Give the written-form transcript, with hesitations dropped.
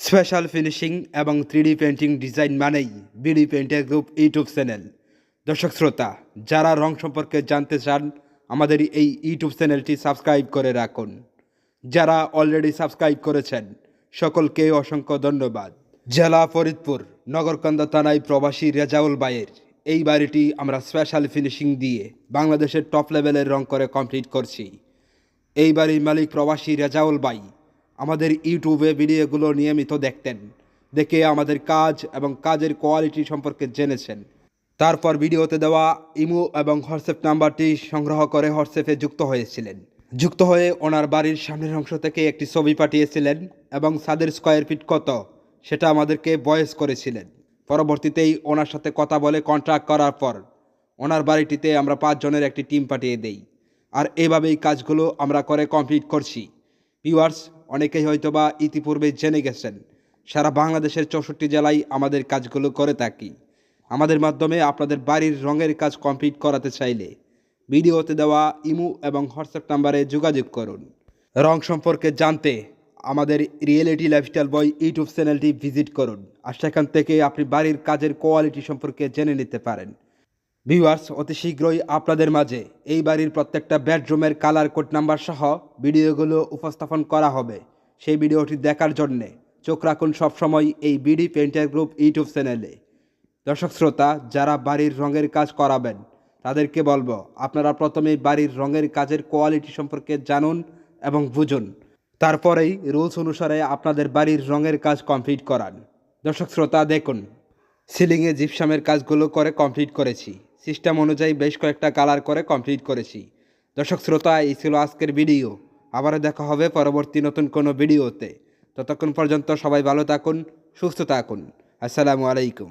Special finishing এবং 3D painting design মানেই BD painter group YouTube channel. দর্শক শ্রোতা, যারা রং সম্পর্কে জানতে চান আমাদের এই ইউটিউব চ্যানেলটি সাবস্ক্রাইব করে রাখুন। যারা অলরেডি সাবস্ক্রাইব করেছেন সকলকে অসংখ্য ধন্যবাদ। জেলা ফরিদপুর, নগরকান্দা থানায় প্রবাসী রেজাউল ভাইয়ের এই বাড়িটি আমরা স্পেশাল ফিনিশিং দিয়ে বাংলাদেশের টপ লেভেলের রং করে কমপ্লিট করছি। এই বাড়ির মালিক প্রবাসী রেজাউল ভাই আমাদের ইউটিউবে ভিডিওগুলো নিয়মিত দেখতেন, দেখে আমাদের কাজ এবং কাজের কোয়ালিটি সম্পর্কে জেনেছেন। তারপর ভিডিওতে দেওয়া ইমো এবং হোয়াটসঅ্যাপ নাম্বারটি সংগ্রহ করে হোয়াটসঅ্যাপে যুক্ত হয়েছিলেন। যুক্ত হয়ে ওনার বাড়ির সামনের অংশ থেকে একটি ছবি পাঠিয়েছিলেন এবং ছাদের স্কোয়ার ফিট কত সেটা আমাদেরকে ভয়েস করেছিলেন। পরবর্তীতেই ওনার সাথে কথা বলে কন্ট্রাক্ট করার পর ওনার বাড়িটিতে আমরা 5 জনের একটি টিম পাঠিয়ে দেই। আর এভাবেই কাজগুলো আমরা করে কমপ্লিট করছি। ভিউয়ার্স, অনেকেই হয়তোবা ইতিপূর্বে জেনে গেছেন সারা বাংলাদেশের 64 জেলায় আমাদের কাজগুলো করে থাকি। আমাদের মাধ্যমে আপনাদের বাড়ির রঙের কাজ কমপ্লিট করাতে চাইলে ভিডিওতে দেওয়া ইমো এবং হোয়াটসঅ্যাপ নাম্বারে যোগাযোগ করুন। রং সম্পর্কে জানতে আমাদের রিয়েলিটি লাইফস্টাইল বয় ইউটিউব চ্যানেলটি ভিজিট করুন, আর সেখান থেকে আপনি বাড়ির কাজের কোয়ালিটি সম্পর্কে জেনে নিতে পারেন। ভিউয়ার্স, অতি শীঘ্রই আপনাদের মাঝে এই বাড়ির প্রত্যেকটা বেডরুমের কালার কোড নাম্বার সহ ভিডিওগুলো উপস্থাপন করা হবে। সেই ভিডিওটি দেখার জন্যে চোখ রাখুন সবসময় এই বিডি পেইন্টার গ্রুপ ইউটিউব চ্যানেলে। দর্শক শ্রোতা, যারা বাড়ির রঙের কাজ করাবেন তাদেরকে বলবো আপনারা প্রথমেই বাড়ির রঙের কাজের কোয়ালিটি সম্পর্কে জানুন এবং বুঝুন, তারপরেই রুলস অনুসারে আপনাদের বাড়ির রঙের কাজ কমপ্লিট করান। দর্শক শ্রোতা, দেখুন সিলিংয়ে জিপসামের কাজগুলো করে কমপ্লিট করেছি। সিস্টেম অনুযায়ী বেশ কয়েকটা কালার করে কমপ্লিট করেছি। দর্শক শ্রোতা, এই ছিল আজকের ভিডিও। আবারও দেখা হবে পরবর্তী নতুন কোনো ভিডিওতে। ততক্ষণ পর্যন্ত সবাই ভালো থাকুন, সুস্থ থাকুন। আসসালামু আলাইকুম।